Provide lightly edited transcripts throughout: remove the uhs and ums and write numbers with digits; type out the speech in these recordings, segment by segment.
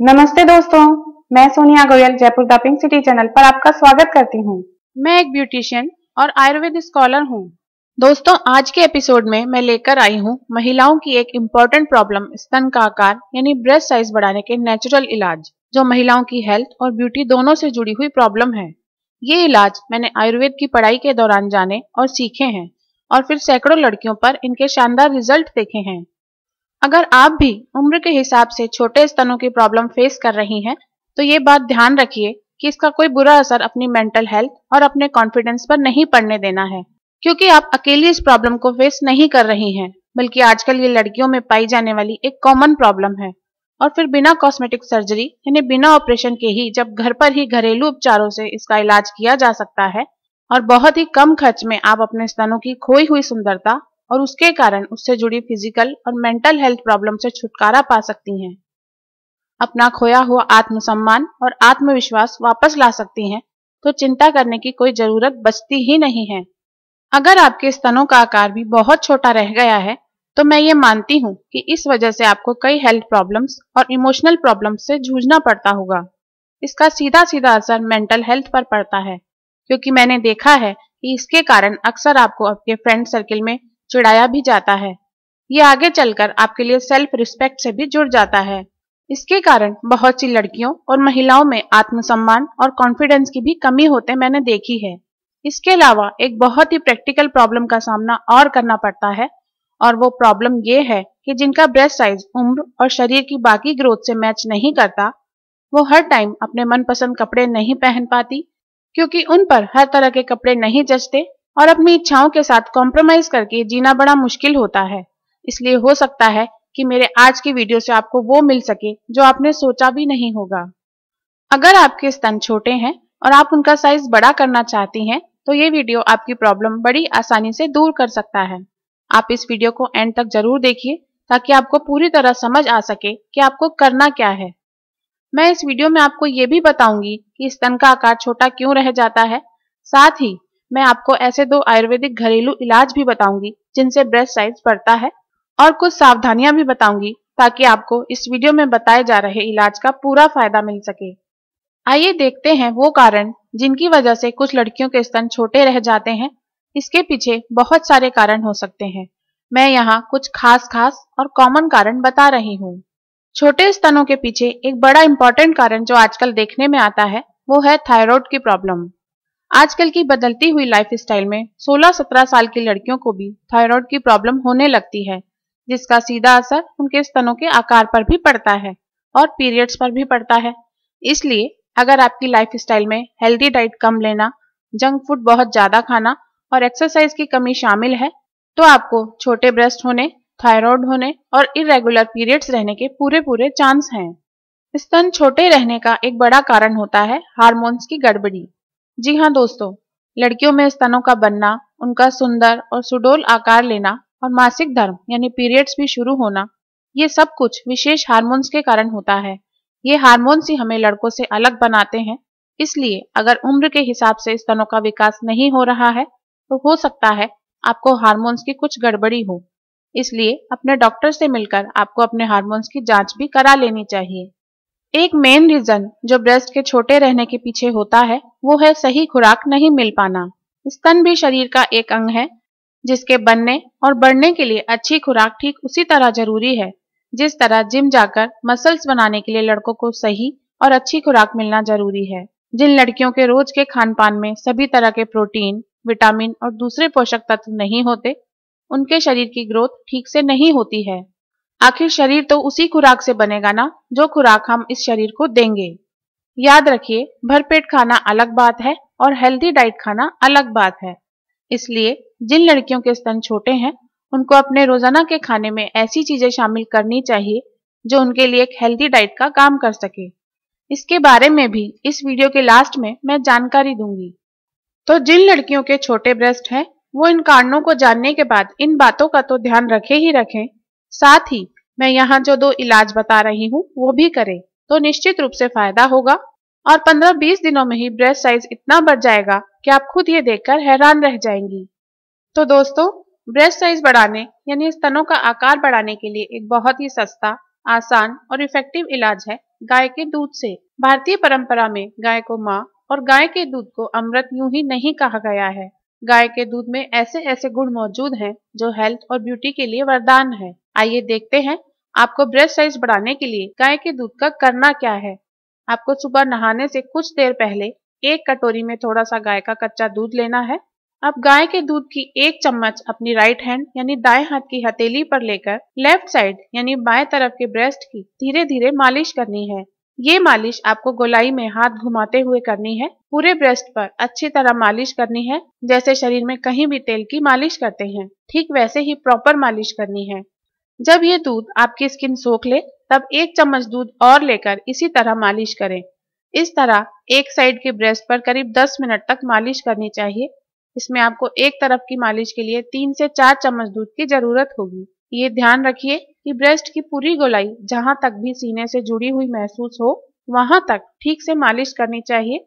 नमस्ते दोस्तों, मैं Sonia Goyal Jaipur the pink city channel पर आपका स्वागत करती हूँ। मैं एक ब्यूटिशियन और आयुर्वेद स्कॉलर हूँ। दोस्तों, आज के एपिसोड में मैं लेकर आई हूँ महिलाओं की एक इम्पोर्टेंट प्रॉब्लम, स्तन का आकार यानी ब्रेस्ट साइज बढ़ाने के नेचुरल इलाज, जो महिलाओं की हेल्थ और ब्यूटी दोनों से जुड़ी हुई प्रॉब्लम है। ये इलाज मैंने आयुर्वेद की पढ़ाई के दौरान जाने और सीखे हैं और फिर सैकड़ों लड़कियों पर इनके शानदार रिजल्ट देखे हैं। अगर आप भी उम्र के हिसाब से छोटे स्तनों की प्रॉब्लम फेस कर रही हैं, तो ये बात ध्यान रखिए कि इसका कोई बुरा असर अपनी मेंटल हेल्थ और अपने कॉन्फिडेंस पर नहीं पड़ने देना है, क्योंकि आप अकेली इस प्रॉब्लम को फेस नहीं कर रही हैं, बल्कि आजकल ये लड़कियों में पाई जाने वाली एक कॉमन प्रॉब्लम है। और फिर बिना कॉस्मेटिक सर्जरी यानी बिना ऑपरेशन के ही जब घर पर ही घरेलू उपचारों से इसका इलाज किया जा सकता है और बहुत ही कम खर्च में आप अपने स्तनों की खोई हुई सुंदरता और उसके कारण उससे जुड़ी फिजिकल और मेंटल हेल्थ प्रॉब्लम से छुटकारा पा सकती हैं, अपना खोया हुआ आत्मसम्मान और आत्मविश्वास वापस ला सकती हैं, तो चिंता करने की कोई जरूरत बचती ही नहीं है। अगर आपके स्तनों का आकार भी बहुत छोटा रह गया है, तो मैं ये मानती हूँ कि इस वजह से आपको कई हेल्थ प्रॉब्लम्स और इमोशनल प्रॉब्लम्स से जूझना पड़ता होगा। इसका सीधा सीधा असर मेंटल हेल्थ पर पड़ता है, क्योंकि मैंने देखा है कि इसके कारण अक्सर आपको आपके फ्रेंड सर्किल में चिढ़ाया भी जाता है। ये आगे चलकर आपके लिए सेल्फ रिस्पेक्ट से भी जुड़ जाता है। इसके कारण बहुत सी लड़कियों और महिलाओं में आत्मसम्मान और कॉन्फिडेंस की भी कमी होते मैंने देखी है। इसके अलावा एक बहुत ही प्रैक्टिकल प्रॉब्लम का सामना और करना पड़ता है, और वो प्रॉब्लम ये है कि जिनका ब्रेस्ट साइज उम्र और शरीर की बाकी ग्रोथ से मैच नहीं करता, वो हर टाइम अपने मनपसंद कपड़े नहीं पहन पाती, क्योंकि उन पर हर तरह के कपड़े नहीं जचते और अपनी इच्छाओं के साथ कॉम्प्रोमाइज करके जीना बड़ा मुश्किल होता है। इसलिए हो सकता है कि मेरे आज की वीडियो से आपको वो मिल सके जो आपने सोचा भी नहीं होगा। अगर आपके स्तन छोटे हैं और आप उनका साइज बड़ा करना चाहती हैं, तो ये वीडियो आपकी प्रॉब्लम बड़ी आसानी से दूर कर सकता है। आप इस वीडियो को एंड तक जरूर देखिए, ताकि आपको पूरी तरह समझ आ सके कि आपको करना क्या है। मैं इस वीडियो में आपको ये भी बताऊंगी कि स्तन का आकार छोटा क्यों रह जाता है। साथ ही मैं आपको ऐसे 2 आयुर्वेदिक घरेलू इलाज भी बताऊंगी जिनसे ब्रेस्ट साइज बढ़ता है, और कुछ सावधानियां भी बताऊंगी, ताकि आपको इस वीडियो में बताए जा रहे इलाज का पूरा फायदा मिल सके। आइए देखते हैं वो कारण जिनकी वजह से कुछ लड़कियों के स्तन छोटे रह जाते हैं। इसके पीछे बहुत सारे कारण हो सकते हैं। मैं यहाँ कुछ खास और कॉमन कारण बता रही हूँ। छोटे स्तनों के पीछे एक बड़ा इंपॉर्टेंट कारण जो आजकल देखने में आता है, वो है थायराइड की प्रॉब्लम। आजकल की बदलती हुई लाइफस्टाइल में 16-17 साल की लड़कियों को भी थायराइड की प्रॉब्लम होने लगती है, जिसका सीधा असर उनके स्तनों के आकार पर भी पड़ता है और पीरियड्स पर भी पड़ता है। इसलिए अगर आपकी लाइफस्टाइल में हेल्दी डाइट कम लेना, जंक फूड बहुत ज्यादा खाना और एक्सरसाइज की कमी शामिल है, तो आपको छोटे ब्रेस्ट होने, थायराइड होने और इरेगुलर पीरियड्स रहने के पूरे चांस हैं। स्तन छोटे रहने का एक बड़ा कारण होता है हार्मोन्स की गड़बड़ी। जी हाँ दोस्तों, लड़कियों में स्तनों का बनना, उनका सुंदर और सुडौल आकार लेना और मासिक धर्म यानी पीरियड्स भी शुरू होना, ये सब कुछ विशेष हार्मोन्स के कारण होता है। ये हार्मोन्स ही हमें लड़कों से अलग बनाते हैं। इसलिए अगर उम्र के हिसाब से स्तनों का विकास नहीं हो रहा है, तो हो सकता है आपको हार्मोन्स की कुछ गड़बड़ी हो। इसलिए अपने डॉक्टर से मिलकर आपको अपने हार्मोन्स की जांच भी करा लेनी चाहिए। एक मेन रीजन जो ब्रेस्ट के छोटे रहने के पीछे होता है, वो है सही खुराक नहीं मिल पाना। स्तन भी शरीर का एक अंग है, जिसके बनने और बढ़ने के लिए अच्छी खुराक ठीक उसी तरह जरूरी है, जिस तरह जिम जाकर मसल्स बनाने के लिए लड़कों को सही और अच्छी खुराक मिलना जरूरी है। जिन लड़कियों के रोज के खान पान में सभी तरह के प्रोटीन, विटामिन और दूसरे पोषक तत्व नहीं होते, उनके शरीर की ग्रोथ ठीक से नहीं होती है। आखिर शरीर तो उसी खुराक से बनेगा ना, जो खुराक हम इस शरीर को देंगे। याद रखिए, भरपेट खाना अलग बात है और हेल्दी डाइट खाना अलग बात है। इसलिए जिन लड़कियों के स्तन छोटे हैं, उनको अपने रोजाना के खाने में ऐसी चीजें शामिल करनी चाहिए जो उनके लिए एक हेल्दी डाइट का काम कर सके। इसके बारे में भी इस वीडियो के लास्ट में मैं जानकारी दूंगी। तो जिन लड़कियों के छोटे ब्रेस्ट हैं, वो इन कारणों को जानने के बाद इन बातों का तो ध्यान रखे ही रखें। साथ ही मैं यहाँ जो 2 इलाज बता रही हूँ वो भी करें, तो निश्चित रूप से फायदा होगा और 15-20 दिनों में ही ब्रेस्ट साइज इतना बढ़ जाएगा कि आप खुद ये देखकर हैरान रह जाएंगी। तो दोस्तों, ब्रेस्ट साइज बढ़ाने यानी स्तनों का आकार बढ़ाने के लिए एक बहुत ही सस्ता, आसान और इफेक्टिव इलाज है गाय के दूध से। भारतीय परंपरा में गाय को माँ और गाय के दूध को अमृत यूं ही नहीं कहा गया है। गाय के दूध में ऐसे ऐसे गुण मौजूद हैं जो हेल्थ और ब्यूटी के लिए वरदान है। आइए देखते हैं आपको ब्रेस्ट साइज बढ़ाने के लिए गाय के दूध का करना क्या है। आपको सुबह नहाने से कुछ देर पहले एक कटोरी में थोड़ा सा गाय का कच्चा दूध लेना है। अब गाय के दूध की 1 चम्मच अपनी राइट हैंड यानी दाएं हाथ की हथेली पर लेकर लेफ्ट साइड यानी बाएं तरफ के ब्रेस्ट की धीरे धीरे मालिश करनी है। ये मालिश आपको गोलाई में हाथ घुमाते हुए करनी है। पूरे ब्रेस्ट पर अच्छी तरह मालिश करनी है, जैसे शरीर में कहीं भी तेल की मालिश करते हैं, ठीक वैसे ही प्रॉपर मालिश करनी है। जब ये दूध आपकी स्किन सोख ले तब 1 चम्मच दूध और लेकर इसी तरह मालिश करें। इस तरह एक साइड के ब्रेस्ट पर करीब 10 मिनट तक मालिश करनी चाहिए। इसमें आपको एक तरफ की मालिश के लिए 3 से 4 चम्मच दूध की जरूरत होगी। ये ध्यान रखिए कि ब्रेस्ट की पूरी गोलाई जहां तक भी सीने से जुड़ी हुई महसूस हो वहां तक ठीक से मालिश करनी चाहिए,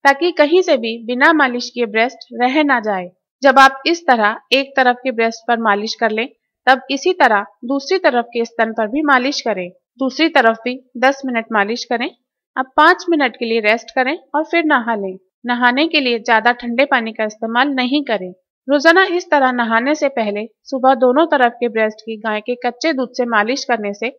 ताकि कहीं से भी बिना मालिश किए ब्रेस्ट रह ना जाए। जब आप इस तरह एक तरफ के ब्रेस्ट पर मालिश कर लें तब इसी तरह दूसरी तरफ के स्तन पर भी मालिश करें। दूसरी तरफ भी 10 मिनट मालिश करें। अब 5 मिनट के लिए रेस्ट करें और फिर नहा लें। नहाने के लिए ज्यादा ठंडे पानी का इस्तेमाल नहीं करें। रोजाना इस तरह नहाने से पहले सुबह दोनों तरफ के ब्रेस्ट की गाय के कच्चे दूध से मालिश करने से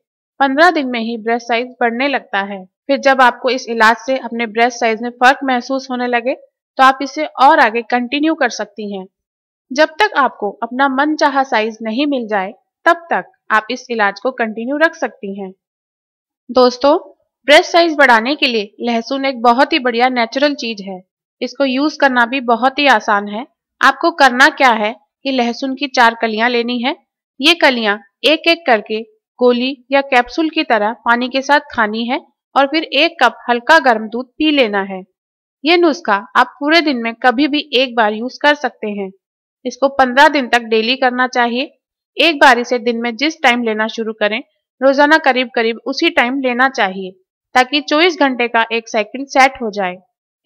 15 दिन में ही ब्रेस्ट साइज बढ़ने लगता है। फिर जब आपको इस इलाज से अपने ब्रेस्ट साइज में फर्क महसूस होने लगे तो आप इसे और आगे कंटिन्यू कर सकती हैं। जब तक आपको अपना मनचाहा साइज नहीं मिल जाए तब तक आप इस इलाज को कंटिन्यू रख सकती हैं। दोस्तों, ब्रेस्ट साइज बढ़ाने के लिए लहसुन एक बहुत ही बढ़िया नेचुरल चीज है। इसको यूज करना भी बहुत ही आसान है। आपको करना क्या है कि लहसुन की 4 कलियां लेनी है। ये कलियां एक एक करके गोली या कैप्सूल की तरह पानी के साथ खानी है और फिर 1 कप हल्का गर्म दूध पी लेना है। ये नुस्खा आप पूरे दिन में कभी भी एक बार यूज कर सकते हैं। इसको 15 दिन तक डेली करना चाहिए। एक बार इसे दिन में जिस टाइम लेना शुरू करें, रोजाना करीब करीब उसी टाइम लेना चाहिए, ताकि 24 घंटे का एक साइकिल सेट हो जाए।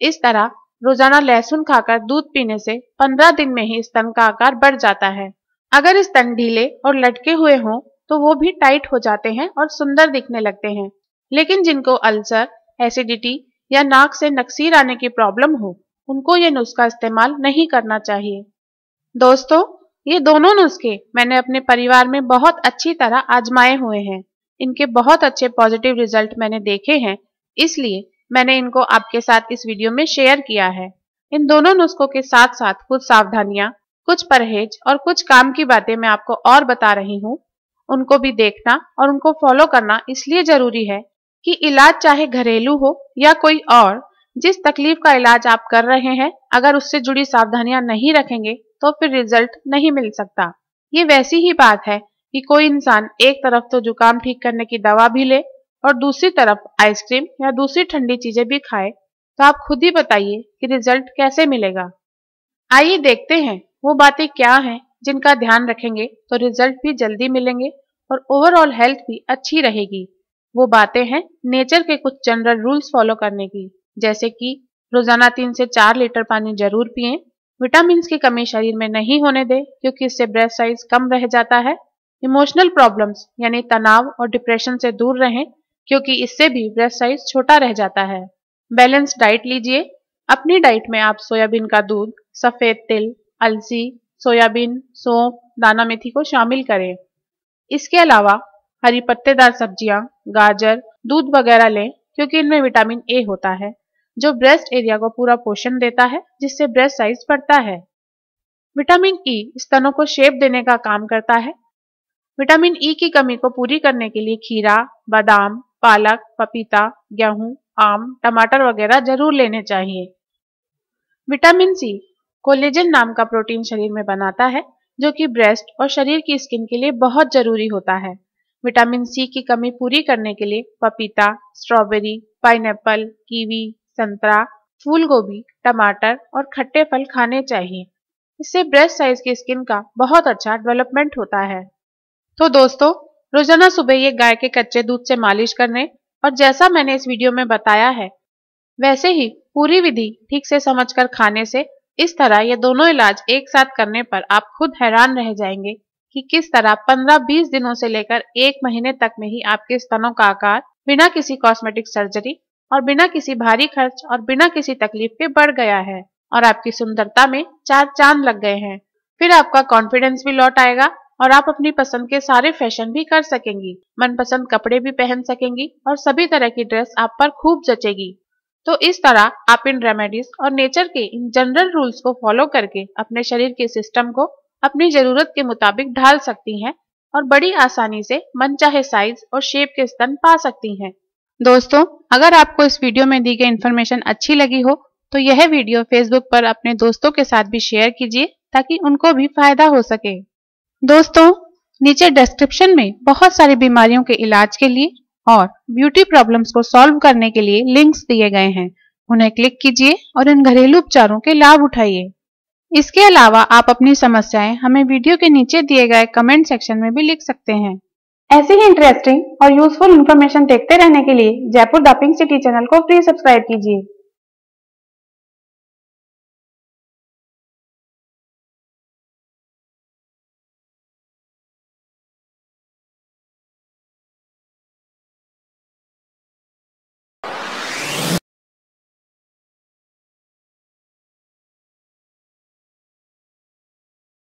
इस तरह रोजाना लहसुन खाकर दूध पीने से 15 दिन में ही स्तन का आकार बढ़ जाता है। अगर स्तन ढीले और लटके हुए हों तो वो भी टाइट हो जाते हैं और सुंदर दिखने लगते हैं। लेकिन जिनको अल्सर, एसिडिटी या नाक से नक्सीर आने की प्रॉब्लम हो, उनको ये नुस्खा इस्तेमाल नहीं करना चाहिए। दोस्तों, ये दोनों नुस्खे मैंने अपने परिवार में बहुत अच्छी तरह आजमाए हुए हैं। इनके बहुत अच्छे पॉजिटिव रिजल्ट मैंने देखे हैं, इसलिए मैंने इनको आपके साथ इस वीडियो में शेयर किया है। इन दोनों नुस्खों के साथ साथ कुछ सावधानियां, कुछ परहेज और कुछ काम की बातें मैं आपको और बता रही हूँ। उनको भी देखना और उनको फॉलो करना इसलिए जरूरी है कि इलाज चाहे घरेलू हो या कोई और, जिस तकलीफ का इलाज आप कर रहे हैं, अगर उससे जुड़ी सावधानियां नहीं रखेंगे तो फिर रिजल्ट नहीं मिल सकता। ये वैसी ही बात है कि कोई इंसान एक तरफ तो जुकाम ठीक करने की दवा भी ले और दूसरी तरफ आइसक्रीम या दूसरी ठंडी चीजें भी खाए, तो आप खुद ही बताइए कि रिजल्ट कैसे मिलेगा। आइए देखते हैं वो बातें क्या हैं जिनका ध्यान रखेंगे तो रिजल्ट भी जल्दी मिलेंगे और ओवरऑल हेल्थ भी अच्छी रहेगी। वो बातें हैं नेचर के कुछ जनरल रूल्स फॉलो करने की, जैसे कि रोजाना 3 से 4 लीटर पानी जरूर पिएं। विटामिन की कमी शरीर में नहीं होने दें, क्योंकि इससे ब्रेस्ट साइज कम रह जाता है। इमोशनल प्रॉब्लम्स यानी तनाव और डिप्रेशन से दूर रहें, क्योंकि इससे भी ब्रेस्ट साइज छोटा रह जाता है। बैलेंस डाइट लीजिए। अपनी डाइट में आप सोयाबीन का दूध, सफेद तिल, अलसी, सोयाबीन, सौंफ, दाना मेथी को शामिल करें। इसके अलावा हरी पत्तेदार सब्जियां, गाजर, दूध वगैरह लें, क्योंकि इनमें विटामिन ए होता है जो ब्रेस्ट एरिया को पूरा पोषण देता है, जिससे ब्रेस्ट साइज बढ़ता है। विटामिन ई स्तनों को शेप देने का काम करता है। विटामिन ई की कमी को पूरी करने के लिए खीरा, बादाम, पालक, पपीता, गेहूं, आम, टमाटर वगैरह जरूर लेने चाहिए। विटामिन सी कोलेजन नाम का प्रोटीन शरीर में बनाता है, जो कि ब्रेस्ट और शरीर की स्किन के लिए बहुत जरूरी होता है। विटामिन सी की कमी पूरी करने के लिए पपीता, स्ट्रॉबेरी, पाइनएप्पल, कीवी, संतरा, फूल गोभी, टमाटर और खट्टे फल खाने चाहिए। इससे ब्रेस्ट साइज की स्किन का बहुत अच्छा डेवलपमेंट होता है। तो दोस्तों, रोजाना सुबह ये गाय के कच्चे दूध से मालिश करने और जैसा मैंने इस वीडियो में बताया है वैसे ही पूरी विधि ठीक से समझकर खाने से, इस तरह ये दोनों इलाज एक साथ करने पर आप खुद हैरान रह जाएंगे कि किस तरह 15-20 दिनों से लेकर 1 महीने तक में ही आपके स्तनों का आकार बिना किसी कॉस्मेटिक सर्जरी और बिना किसी भारी खर्च और बिना किसी तकलीफ के बढ़ गया है और आपकी सुंदरता में 4 चांद लग गए हैं। फिर आपका कॉन्फिडेंस भी लौट आएगा और आप अपनी पसंद के सारे फैशन भी कर सकेंगी, मनपसंद कपड़े भी पहन सकेंगी और सभी तरह की ड्रेस आप पर खूब जचेगी। तो इस तरह आप इन रेमेडीज और नेचर के इन जनरल रूल्स को फॉलो करके अपने शरीर के सिस्टम को अपनी जरूरत के मुताबिक ढाल सकती हैं और बड़ी आसानी से मनचाहे साइज और शेप के स्तन पा सकती हैं। दोस्तों, अगर आपको इस वीडियो में दी गई इन्फॉर्मेशन अच्छी लगी हो तो यह वीडियो फेसबुक पर अपने दोस्तों के साथ भी शेयर कीजिए ताकि उनको भी फायदा हो सके। दोस्तों, नीचे डिस्क्रिप्शन में बहुत सारी बीमारियों के इलाज के लिए और ब्यूटी प्रॉब्लम्स को सॉल्व करने के लिए लिंक्स दिए गए हैं। उन्हें क्लिक कीजिए और इन घरेलू उपचारों के लाभ उठाइए। इसके अलावा आप अपनी समस्याएं हमें वीडियो के नीचे दिए गए कमेंट सेक्शन में भी लिख सकते हैं। ऐसी ही इंटरेस्टिंग और यूजफुल इन्फॉर्मेशन देखते रहने के लिए Jaipur the pink city channel को प्लीज सब्सक्राइब कीजिए।